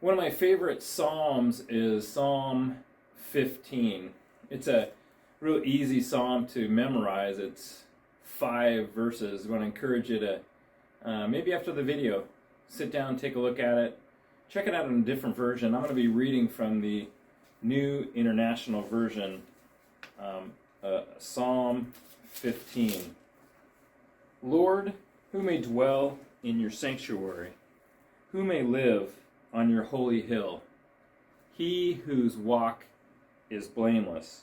One of my favorite Psalms is Psalm 15. It's a real easy Psalm to memorize. It's 5 verses. I want to encourage you to, maybe after the video, sit down, take a look at it, check it out in a different version. I'm going to be reading from the New International Version, Psalm 15. Lord, who may dwell in your sanctuary? Who may live on your holy hill? He whose walk is blameless,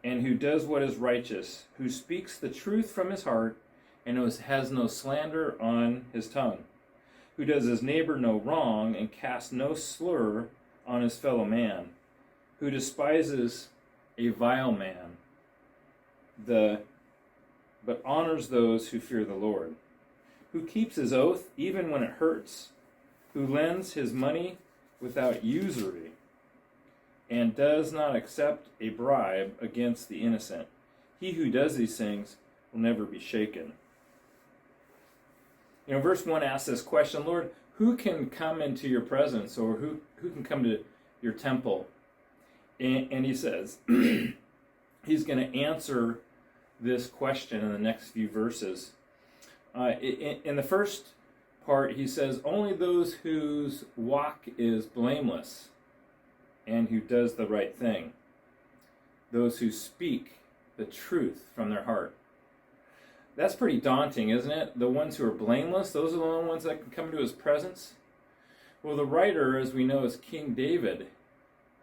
and who does what is righteous, who speaks the truth from his heart, and has no slander on his tongue, who does his neighbor no wrong, and casts no slur on his fellow man, who despises a vile man, but honors those who fear the Lord, who keeps his oath even when it hurts, who lends his money without usury, and does not accept a bribe against the innocent. He who does these things will never be shaken. Verse 1 asks this question, Lord, who can come into your presence, or who can come to your temple? And he says, he's going to answer this question in the next few verses. In the first part, he says, only those whose walk is blameless and who does the right thing, those who speak the truth from their heart. That's pretty daunting, isn't it? The ones who are blameless, those are the only ones that can come into his presence. Well, the writer, as we know, is King David.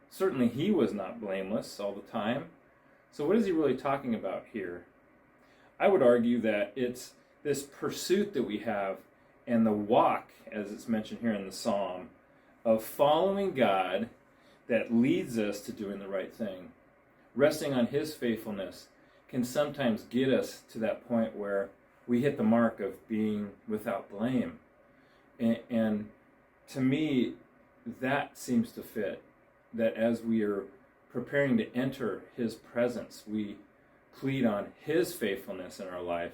Certainly he was not blameless all the time. So what is he really talking about here? I would argue that it's this pursuit that we have and the walk, as it's mentioned here in the psalm, of following God that leads us to doing the right thing. Resting on his faithfulness can sometimes get us to that point where we hit the mark of being without blame. And to me, that seems to fit. That as we are preparing to enter his presence, we plead on his faithfulness in our life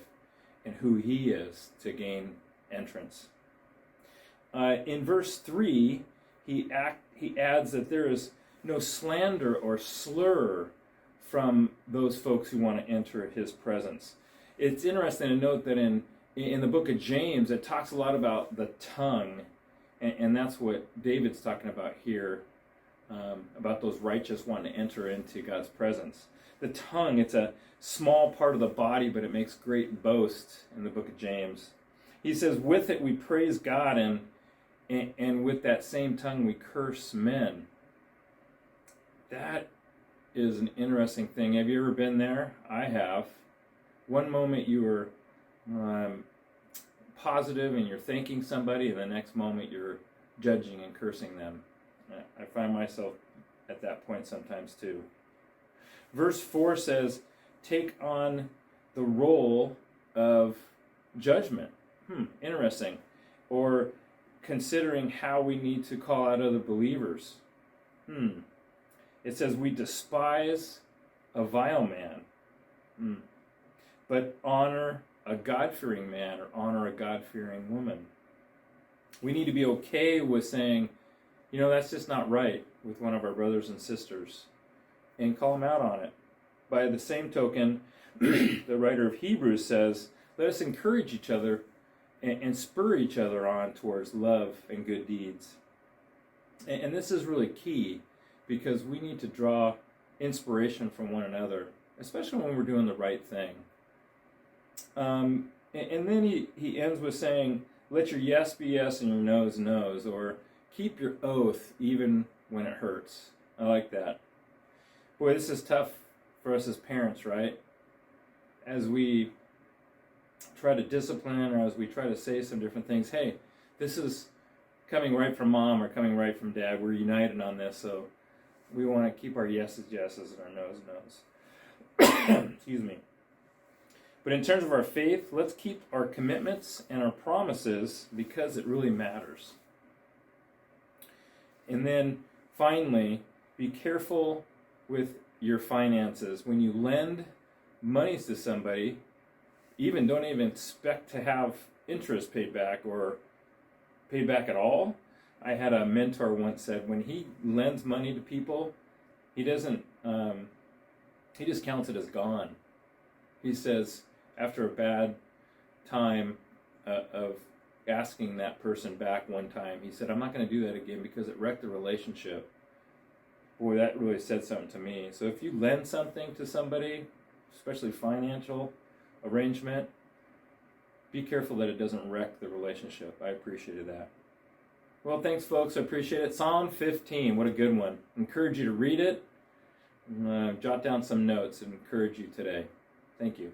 and who he is to gain entrance. In verse 3, he adds that there is no slander or slur from those folks who want to enter his presence. It's interesting to note that in the book of James, it talks a lot about the tongue, and that's what David's talking about here, about those righteous wanting to enter into God's presence. The tongue, it's a small part of the body, but it makes great boast in the book of James. He says, with it we praise God, and with that same tongue we curse men. That is an interesting thing. Have you ever been there? I have. One moment you were positive and you're thanking somebody, and the next moment you're judging and cursing them. I find myself at that point sometimes too. Verse 4 says, take on the role of judgment. Interesting. Or considering how we need to call out other believers. It says we despise a vile man, but honor a God-fearing man or honor a God-fearing woman. We need to be okay with saying, that's just not right with one of our brothers and sisters, and call them out on it. By the same token, the writer of Hebrews says, let us encourage each other and spur each other on towards love and good deeds. And this is really key, because we need to draw inspiration from one another, especially when we're doing the right thing. And then he ends with saying, let your yes be yes and your no is no's, or keep your oath even when it hurts. I like that. Boy, this is tough for us as parents, right? As we try to discipline, or as we try to say some different things, hey, this is coming right from mom or coming right from dad. We're united on this, so we want to keep our yeses yeses and our no's no's. Excuse me. But in terms of our faith, let's keep our commitments and our promises, because it really matters. And then finally, be careful with your finances. When you lend monies to somebody, don't even expect to have interest paid back or paid back at all. I had a mentor once said when he lends money to people, he doesn't, he just counts it as gone. He says after a bad time of asking that person back one time, he said, I'm not going to do that again because it wrecked the relationship. Boy, that really said something to me. So if you lend something to somebody, especially financial arrangement, be careful that it doesn't wreck the relationship. I appreciated that. Well, thanks, folks. I appreciate it. Psalm 15, what a good one. Encourage you to read it. Jot down some notes and encourage you today. Thank you.